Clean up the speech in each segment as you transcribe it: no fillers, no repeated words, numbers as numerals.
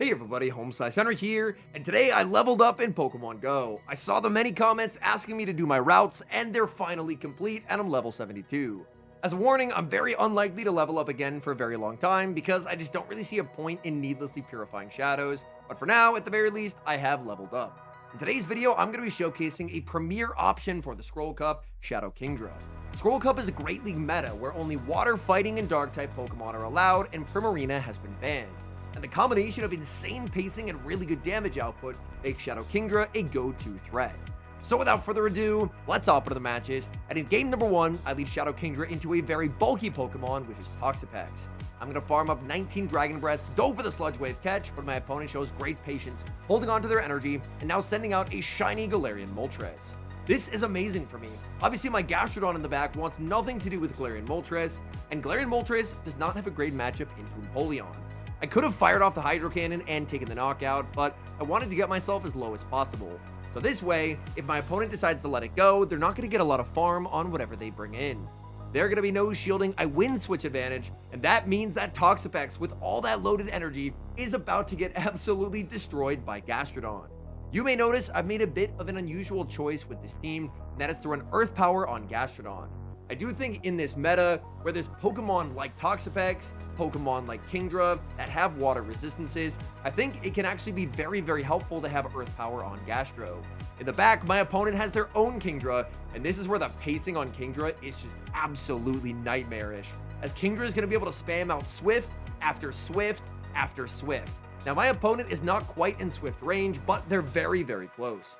Hey everybody, HomeSliceHenry here, and today I leveled up in Pokemon Go. I saw the many comments asking me to do my routes, and they're finally complete, and I'm level 72. As a warning, I'm very unlikely to level up again for a very long time, because I just don't really see a point in needlessly purifying shadows, but for now, at the very least, I have leveled up. In today's video, I'm going to be showcasing a premier option for the Scroll Cup, Shadow Kingdra. Scroll Cup is a Great League meta where only water, fighting, and dark type Pokemon are allowed, and Primarina has been banned. And the combination of insane pacing and really good damage output makes Shadow Kingdra a go-to threat. So without further ado, let's hop into the matches, and in game number 1, I lead Shadow Kingdra into a very bulky Pokemon, which is Toxapex. I'm going to farm up 19 Dragon Breaths, go for the Sludge Wave catch, but my opponent shows great patience, holding on to their energy, and now sending out a shiny Galarian Moltres. This is amazing for me. Obviously, my Gastrodon in the back wants nothing to do with Galarian Moltres, and Galarian Moltres does not have a great matchup into Empoleon. I could have fired off the Hydro Cannon and taken the knockout, but I wanted to get myself as low as possible. So this way, if my opponent decides to let it go, they're not going to get a lot of farm on whatever they bring in. They're going to be no shielding, I win switch advantage, and that means that Toxapex, with all that loaded energy, is about to get absolutely destroyed by Gastrodon. You may notice I've made a bit of an unusual choice with this team, and that is to run Earth Power on Gastrodon. I do think in this meta, where there's Pokemon like Toxapex, Pokemon like Kingdra that have water resistances, I think it can actually be very, very helpful to have Earth Power on Gastro. In the back, my opponent has their own Kingdra, and this is where the pacing on Kingdra is just absolutely nightmarish, as Kingdra is going to be able to spam out Swift after Swift after Swift. Now, my opponent is not quite in Swift range, but they're very, very close.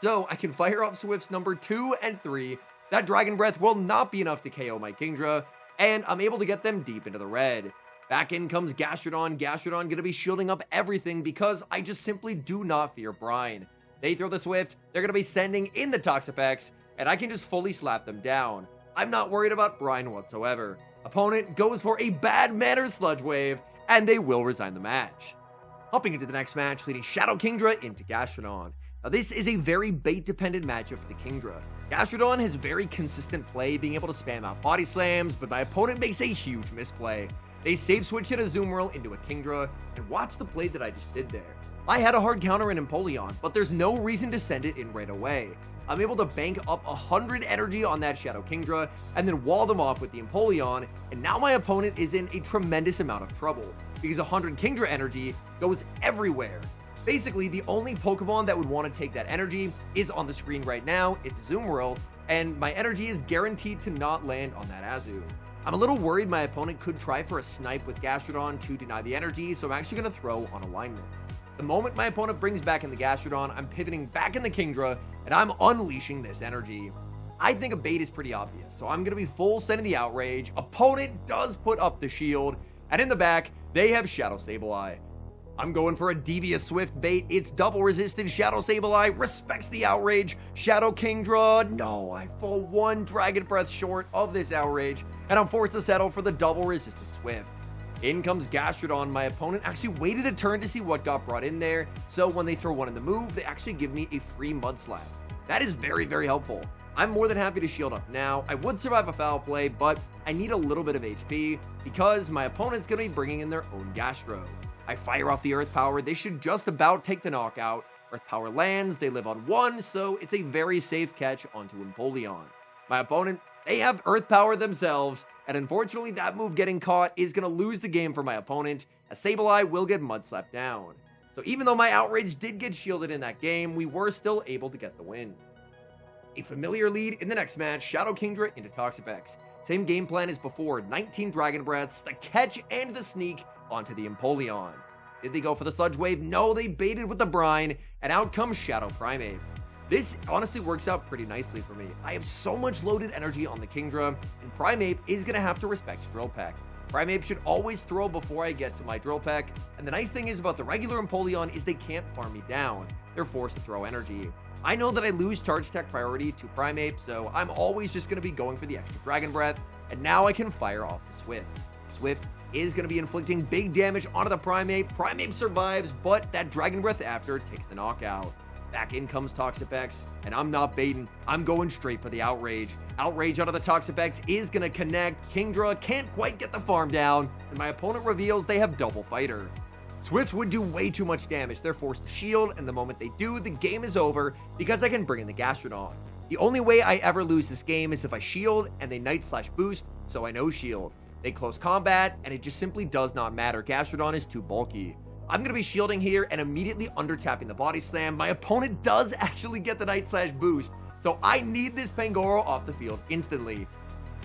So I can fire off Swifts number 2 and 3. That Dragon Breath will not be enough to KO my Kingdra, and I'm able to get them deep into the red. Back in comes Gastrodon. Gastrodon going to be shielding up everything because I just simply do not fear Brine. They throw the Swift, they're going to be sending in the Toxapex, and I can just fully slap them down. I'm not worried about Brine whatsoever. Opponent goes for a bad manner Sludge Wave, and they will resign the match. Hopping into the next match, leading Shadow Kingdra into Gastrodon. Now this is a very bait-dependent matchup for the Kingdra. Gastrodon has very consistent play, being able to spam out Body Slams, but my opponent makes a huge misplay. They save switch it a Azumarill into a Kingdra, and watch the play that I just did there. I had a hard counter in Empoleon, but there's no reason to send it in right away. I'm able to bank up 100 energy on that Shadow Kingdra, and then wall them off with the Empoleon, and now my opponent is in a tremendous amount of trouble, because 100 Kingdra energy goes everywhere. Basically, the only Pokemon that would want to take that energy is on the screen right now. It's Azumarill, and my energy is guaranteed to not land on that Azu. I'm a little worried my opponent could try for a snipe with Gastrodon to deny the energy, so I'm actually going to throw on alignment. The moment my opponent brings back in the Gastrodon, I'm pivoting back in the Kingdra, and I'm unleashing this energy. I think a bait is pretty obvious, so I'm going to be full sending the Outrage. Opponent does put up the shield, and in the back, they have Shadow Sableye. I'm going for a devious Swift bait. It's double resisted. Shadow Sableye respects the Outrage. Shadow Kingdra, no, I fall 1 Dragon Breath short of this Outrage, and I'm forced to settle for the double resisted Swift. In comes Gastrodon. My opponent actually waited a turn to see what got brought in there, so when they throw one in the move, they actually give me a free Mud Slap. That is very, very helpful. I'm more than happy to shield up now. I would survive a foul play, but I need a little bit of HP because my opponent's going to be bringing in their own Gastro. I fire off the Earth Power. They should just about take the knockout. Earth Power lands. They live on 1, so it's a very safe catch onto Empoleon. My opponent, they have Earth Power themselves, and unfortunately that move getting caught is going to lose the game for my opponent, as Sableye will get Mud Slapped down. So even though my Outrage did get shielded in that game, we were still able to get the win. A familiar lead in the next match, Shadow Kingdra into Toxapex. Same game plan as before, 19 Dragon Breaths, the catch and the sneak onto the Empoleon. Did they go for the Sludge Wave? No, they baited with the Brine, and out comes Shadow Primeape. This honestly works out pretty nicely for me. I have so much loaded energy on the Kingdra, and Primeape is going to have to respect Drill Peck. Primeape should always throw before I get to my Drill Peck, and the nice thing is about the regular Empoleon is they can't farm me down. They're forced to throw energy. I know that I lose Charge Attack priority to Primeape, so I'm always just going to be going for the extra Dragon Breath, and now I can fire off the Swift. Swift is going to be inflicting big damage onto the Primeape. Primeape survives, but that Dragon Breath after takes the knockout. Back in comes Toxapex, and I'm not baiting. I'm going straight for the Outrage. Outrage out of the Toxapex is going to connect. Kingdra can't quite get the farm down, and my opponent reveals they have Double Fighter. Swifts would do way too much damage. They're forced to shield, and the moment they do, the game is over because I can bring in the Gastrodon. The only way I ever lose this game is if I shield and they Night/Boost, so I no shield. They close combat, and it just simply does not matter. Gastrodon is too bulky. I'm going to be shielding here and immediately under-tapping the Body Slam. My opponent does actually get the Night/Boost, so I need this Pangoro off the field instantly.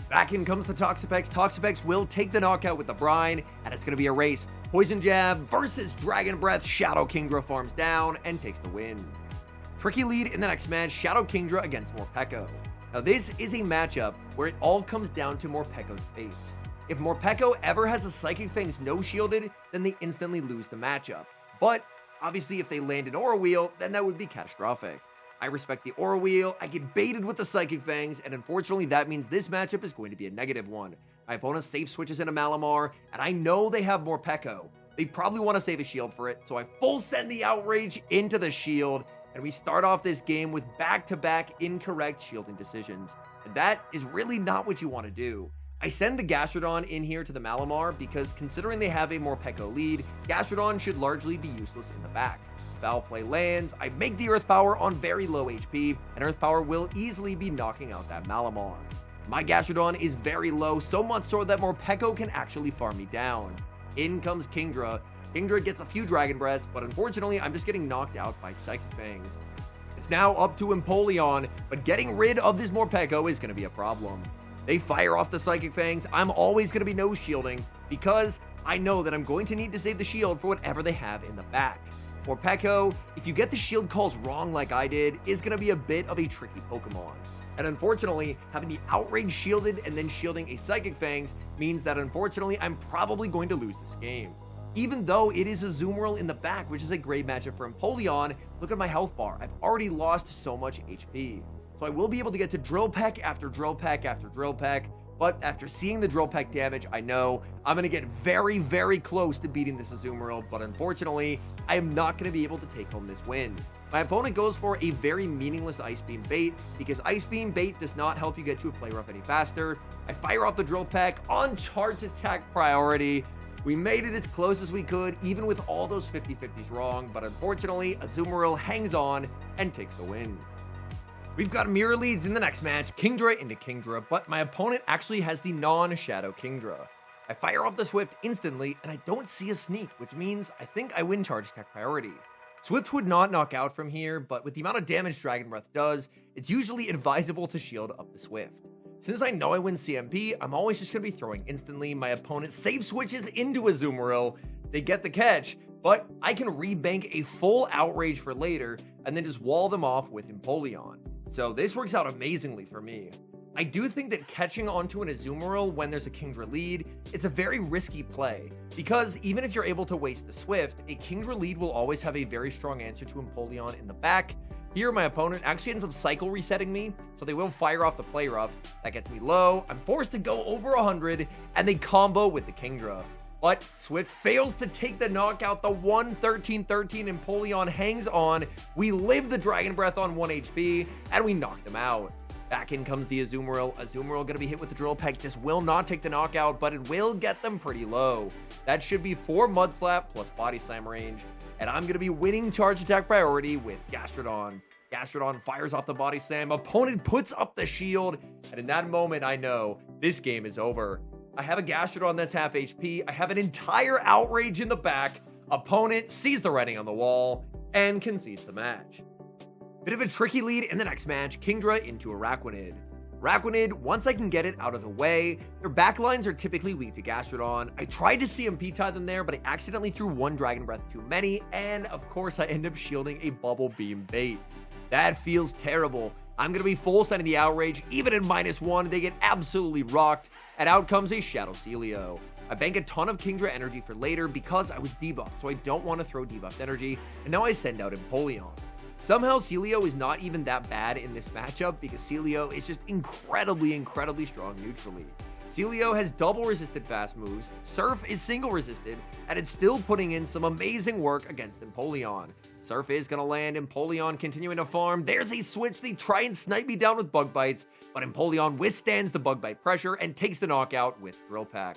Back in comes the Toxapex. Toxapex will take the knockout with the Brine, and it's going to be a race. Poison Jab versus Dragon Breath. Shadow Kingdra farms down and takes the win. Tricky lead in the next match, Shadow Kingdra against Morpeco. Now this is a matchup where it all comes down to Morpeco's fate. If Morpeco ever has a Psychic Fangs no-shielded, then they instantly lose the matchup. But obviously if they land an Aura Wheel, then that would be catastrophic. I respect the Aura Wheel, I get baited with the Psychic Fangs, and unfortunately that means this matchup is going to be a negative one. My opponent safe switches into Malamar, and I know they have Morpeco. They probably want to save a shield for it, so I full send the Outrage into the shield, and we start off this game with back-to-back incorrect shielding decisions. And that is really not what you want to do. I send the Gastrodon in here to the Malamar because considering they have a Morpeco lead, Gastrodon should largely be useless in the back. Foul play lands, I make the Earth Power on very low HP, and Earth Power will easily be knocking out that Malamar. My Gastrodon is very low, so much so that Morpeco can actually farm me down. In comes Kingdra. Kingdra gets a few Dragon Breaths, but unfortunately I'm just getting knocked out by Psychic Fangs. It's now up to Empoleon, but getting rid of this Morpeco is going to be a problem. They fire off the Psychic Fangs. I'm always going to be no shielding because I know that I'm going to need to save the shield for whatever they have in the back. Morpeco, if you get the shield calls wrong like I did, is going to be a bit of a tricky Pokemon. And unfortunately, having the Outrage shielded and then shielding a Psychic Fangs means that unfortunately I'm probably going to lose this game. Even though it is a Azumarill in the back, which is a great matchup for Empoleon, look at my health bar. I've already lost so much HP. So I will be able to get to Drill Peck after Drill Peck after Drill Peck, but after seeing the Drill Peck damage, I know I'm going to get very, very close to beating this Azumarill, but unfortunately, I am not going to be able to take home this win. My opponent goes for a very meaningless Ice Beam bait, because Ice Beam bait does not help you get to a play rough any faster. I fire off the Drill Peck on charge attack priority. We made it as close as we could, even with all those 50-50s wrong, but unfortunately, Azumarill hangs on and takes the win. We've got mirror leads in the next match, Kingdra into Kingdra, but my opponent actually has the non-Shadow Kingdra. I fire off the Swift instantly, and I don't see a sneak, which means I think I win charge attack priority. Swift would not knock out from here, but with the amount of damage Dragon Breath does, it's usually advisable to shield up the Swift. Since I know I win CMP, I'm always just going to be throwing instantly. My opponent safe switches into Azumarill. They get the catch, but I can rebank a full Outrage for later, and then just wall them off with Empoleon. So this works out amazingly for me. I do think that catching onto an Azumarill when there's a Kingdra lead, it's a very risky play, because even if you're able to waste the Swift, a Kingdra lead will always have a very strong answer to Empoleon in the back. Here, my opponent actually ends up cycle resetting me, so they will fire off the Play Rough. That gets me low, I'm forced to go over 100, and they combo with the Kingdra. But Swift fails to take the knockout. The 1-13-13 Empoleon hangs on. We live the Dragon Breath on 1 HP, and we knock them out. Back in comes the Azumarill. Azumarill gonna be hit with the Drill Peck. This will not take the knockout, but it will get them pretty low. That should be 4 Mud Slap plus Body Slam range. And I'm gonna be winning charge attack priority with Gastrodon. Gastrodon fires off the Body Slam. Opponent puts up the shield. And in that moment, I know this game is over. I have a Gastrodon that's half HP. I have an entire Outrage in the back. Opponent sees the writing on the wall and concedes the match. Bit of a tricky lead in the next match, Kingdra into Araquanid. Araquanid, once I can get it out of the way, their backlines are typically weak to Gastrodon. I tried to CMP tie them there, but I accidentally threw 1 Dragon Breath too many, and of course I end up shielding a Bubble Beam bait. That feels terrible. I'm going to be full sending the Outrage, even at -1, they get absolutely rocked, and out comes a Shadow Celio. I bank a ton of Kingdra energy for later because I was debuffed, so I don't want to throw debuffed energy, and now I send out Empoleon. Somehow Celio is not even that bad in this matchup because Celio is just incredibly strong neutrally. Celio has double resisted fast moves, Surf is single resisted, and it's still putting in some amazing work against Empoleon. Surf is going to land, Empoleon continuing to farm, there's a switch, they try and snipe me down with Bug Bites, but Empoleon withstands the Bug Bite pressure and takes the knockout with Drill Peck.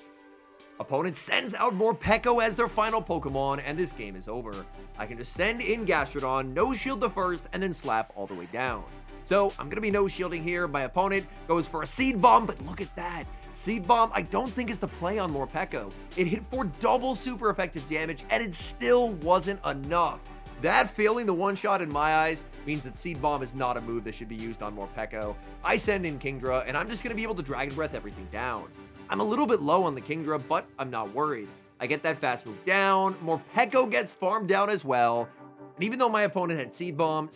Opponent sends out Morpeco as their final Pokemon, and this game is over. I can just send in Gastrodon, no shield the first, and then slap all the way down. So I'm going to be no shielding here. My opponent goes for a Seed Bomb, but look at that. Seed Bomb I don't think is the play on Morpeco. It hit for double super effective damage, and it still wasn't enough. That failing the one-shot in my eyes means that Seed Bomb is not a move that should be used on Morpeco. I send in Kingdra, and I'm just going to be able to Dragon Breath everything down. I'm a little bit low on the Kingdra, but I'm not worried. I get that fast move down, Morpeco gets farmed down as well, and even though my opponent had Seed Bomb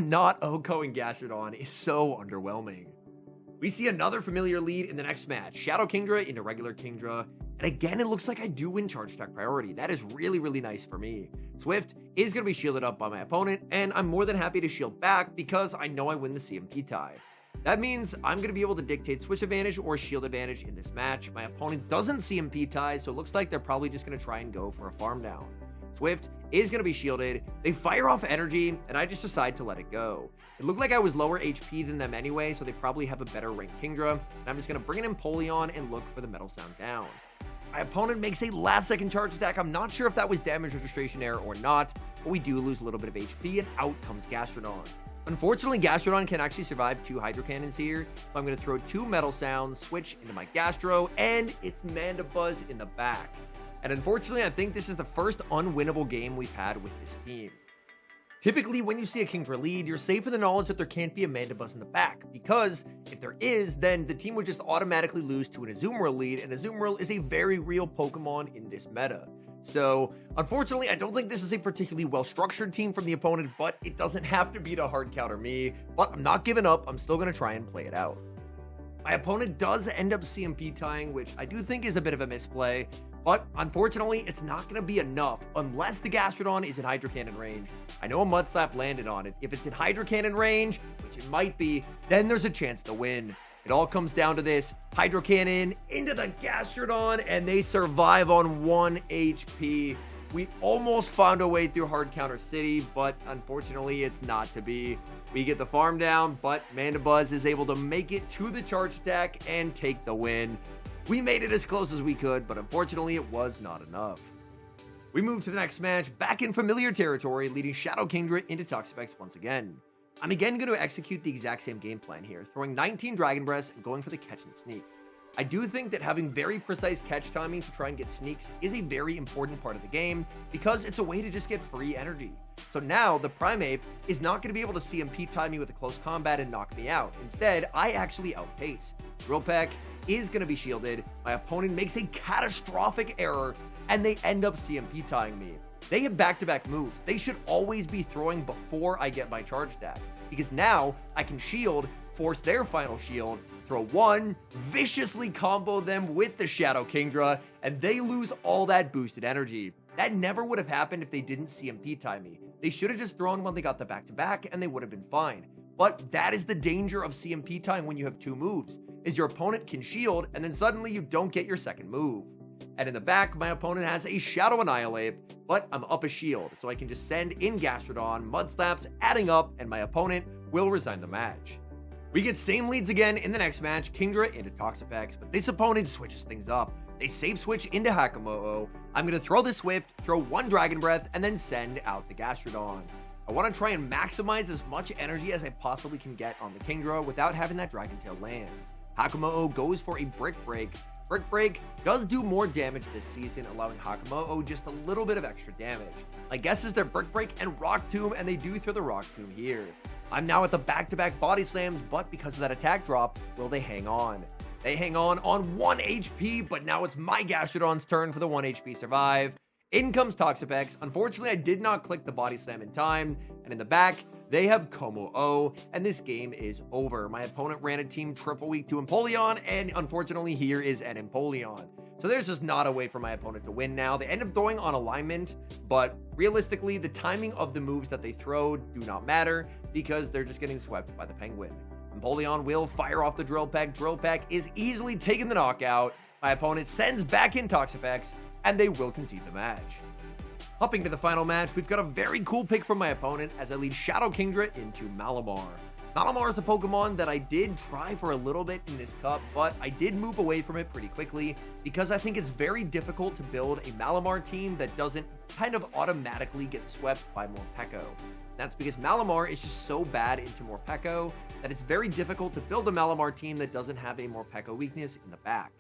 not Oko-ing Gastrodon is so underwhelming. We see another familiar lead in the next match, Shadow Kingdra into regular Kingdra, and again it looks like I do win charge attack priority. That is really nice for me. Swift is going to be shielded up by my opponent, and I'm more than happy to shield back because I know I win the CMP tie. That means I'm going to be able to dictate switch advantage or shield advantage in this match. My opponent doesn't CMP tie, so it looks like they're probably just going to try and go for a farm down. Swift is going to be shielded. They fire off energy, and I just decide to let it go. It looked like I was lower HP than them anyway, so they probably have a better ranked Kingdra, and I'm just going to bring in Empoleon and look for the Metal Sound down. My opponent makes a last-second charge attack. I'm not sure if that was damage registration error or not, but we do lose a little bit of HP, and out comes Gastrodon. Unfortunately, Gastrodon can actually survive 2 Hydro Cannons here, so I'm going to throw 2 Metal Sounds, switch into my Gastro, and it's Mandibuzz in the back. And unfortunately, I think this is the first unwinnable game we've had with this team. Typically, when you see a Kingdra lead, you're safe in the knowledge that there can't be a Mandibuzz in the back, because if there is, then the team would just automatically lose to an Azumarill lead, and Azumarill is a very real Pokemon in this meta. So, unfortunately, I don't think this is a particularly well-structured team from the opponent, but it doesn't have to be to hard counter me. But I'm not giving up. I'm still going to try and play it out. My opponent does end up CMP tying, which I do think is a bit of a misplay, but unfortunately, it's not going to be enough unless the Gastrodon is in Hydro Cannon range. I know a Mud Slap landed on it. If it's in Hydro Cannon range, which it might be, then there's a chance to win. It all comes down to this. Hydro Cannon into the Gastrodon, and they survive on 1 HP. We almost found a way through Hard Counter City, but unfortunately, it's not to be. We get the farm down, but Mandibuzz is able to make it to the charge attack and take the win. We made it as close as we could, but unfortunately, it was not enough. We move to the next match, back in familiar territory, leading Shadow Kingdra into Toxapex once again. I'm again going to execute the exact same game plan here, throwing 19 Dragon Breaths and going for the catch and sneak. I do think that having very precise catch timing to try and get sneaks is a very important part of the game because it's a way to just get free energy. So now the Primeape is not going to be able to CMP time me with a close combat and knock me out. Instead, I actually outpace. Drill Peck is going to be shielded. My opponent makes a catastrophic error and they end up CMP tying me. They have back-to-back moves. They should always be throwing before I get my charge stack, because now I can shield, force their final shield, throw 1, viciously combo them with the Shadow Kingdra, and they lose all that boosted energy. That never would have happened if they didn't CMP time me. They should have just thrown when they got the back-to-back and they would have been fine. But that is the danger of CMP time when you have 2 moves, is your opponent can shield and then suddenly you don't get your second move. And in the back, my opponent has a Shadow Annihilate, but I'm up a shield, so I can just send in Gastrodon, Mud Slaps, adding up, and my opponent will resign the match. We get same leads again in the next match, Kingdra into Toxapex, but this opponent switches things up. They save switch into Hakamo-o. I'm going to throw the Swift, throw 1 Dragon Breath, and then send out the Gastrodon. I want to try and maximize as much energy as I possibly can get on the Kingdra without having that Dragon Tail land. Hakamo-o goes for a Brick Break. Brick Break does do more damage this season, allowing Hakamo-o just a little bit of extra damage. My guess is they're Brick Break and Rock Tomb, and they do throw the Rock Tomb here. I'm now at the back-to-back Body Slams, but because of that attack drop, will they hang on? They hang on 1 HP, but now it's my Gastrodon's turn for the 1 HP survive. In comes Toxapex. Unfortunately, I did not click the Body Slam in time, and in the back, they have Como-o, and this game is over. My opponent ran a team triple weak to Empoleon, and unfortunately, here is an Empoleon. So there's just not a way for my opponent to win now. They end up throwing on alignment, but realistically, the timing of the moves that they throw do not matter because they're just getting swept by the Penguin. Empoleon will fire off the Drill Peck. Drill Peck is easily taking the knockout. My opponent sends back in Toxapex, and they will concede the match. Hopping to the final match, we've got a very cool pick from my opponent as I lead Shadow Kingdra into Malamar. Malamar is a Pokemon that I did try for a little bit in this cup, but I did move away from it pretty quickly because I think it's very difficult to build a Malamar team that doesn't kind of automatically get swept by Morpeco. That's because Malamar is just so bad into Morpeco that it's very difficult to build a Malamar team that doesn't have a Morpeco weakness in the back.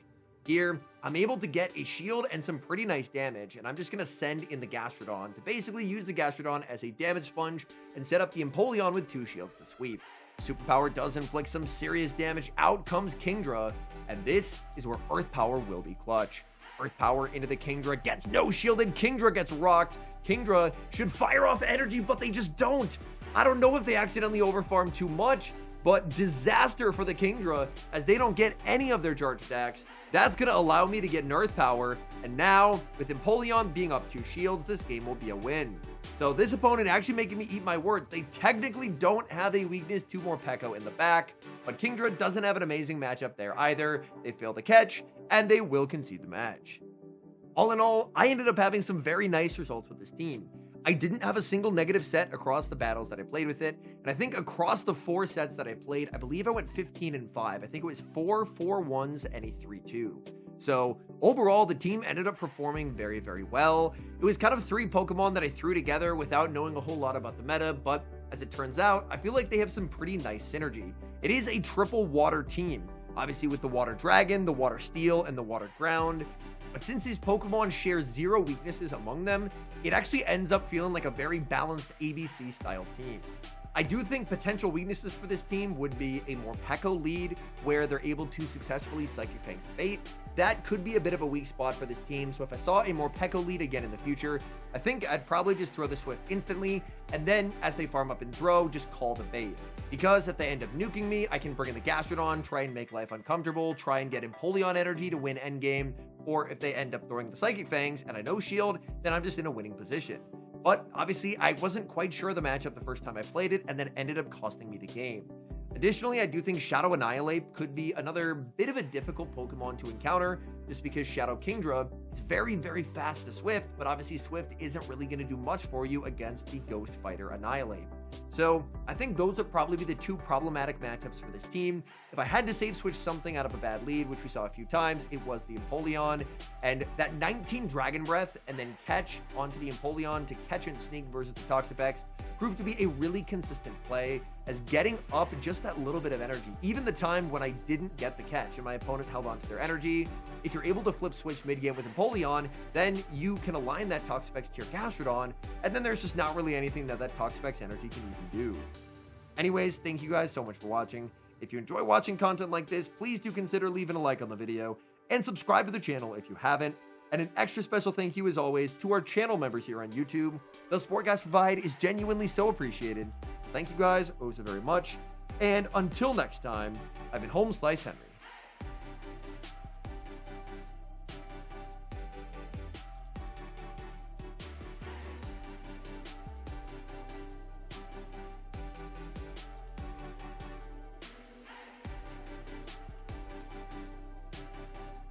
Here, I'm able to get a shield and some pretty nice damage, and I'm just going to send in the Gastrodon to basically use the Gastrodon as a damage sponge and set up the Empoleon with 2 shields to sweep. Superpower does inflict some serious damage. Out comes Kingdra, and this is where Earth Power will be clutch. Earth Power into the Kingdra, gets no shield, and Kingdra gets rocked. Kingdra should fire off energy, but they just don't. I don't know if they accidentally overfarm too much, but disaster for the Kingdra as they don't get any of their charge stacks. That's going to allow me to get an Earth Power, and now, with Empoleon being up 2 shields, this game will be a win. So this opponent actually making me eat my words. They technically don't have a weakness to Morpeco in the back, but Kingdra doesn't have an amazing matchup there either. They fail the catch, and they will concede the match. All in all, I ended up having some very nice results with this team. I didn't have a single negative set across the battles that I played with it, and I think across the 4 sets that I played, I believe I went 15-5. I think it was 4 4-1s and a 3-2. So overall, the team ended up performing very, very well. It was kind of 3 Pokemon that I threw together without knowing a whole lot about the meta, but as it turns out, I feel like they have some pretty nice synergy. It is a triple water team, obviously with the Water Dragon, the Water Steel, and the Water Ground. But since these Pokemon share 0 weaknesses among them, it actually ends up feeling like a very balanced ABC style team. I do think potential weaknesses for this team would be a Morpeco lead where they're able to successfully Psychic Fang's bait. That could be a bit of a weak spot for this team, so if I saw a Morpeco lead again in the future, I think I'd probably just throw the Swift instantly, and then as they farm up and throw, just call the bait. Because if they end up nuking me, I can bring in the Gastrodon, try and make life uncomfortable, try and get Empoleon energy to win endgame, or if they end up throwing the Psychic Fangs and I no shield, then I'm just in a winning position. But obviously, I wasn't quite sure of the matchup the first time I played it, and then ended up costing me the game. Additionally, I do think Shadow Annihilate could be another bit of a difficult Pokemon to encounter, just because Shadow Kingdra is very, very fast to Swift, but obviously Swift isn't really going to do much for you against the Ghost Fighter Annihilate. So I think those would probably be the 2 problematic matchups for this team. If I had to save switch something out of a bad lead, which we saw a few times, it was the Empoleon, and that 19 Dragon Breath and then catch onto the Empoleon to catch and sneak versus the Toxapex proved to be a really consistent play, as getting up just that little bit of energy, even the time when I didn't get the catch and my opponent held onto their energy, if you're able to flip switch mid-game with Empoleon, then you can align that Toxapex to your Gastrodon, and then there's just not really anything that Toxapex energy can even do. Anyways, thank you guys so much for watching. If you enjoy watching content like this, please do consider leaving a like on the video, and subscribe to the channel if you haven't. And an extra special thank you, as always, to our channel members here on YouTube. The support guys provide is genuinely so appreciated. Thank you guys oh so very much. And until next time, I've been HomeSliceHenry.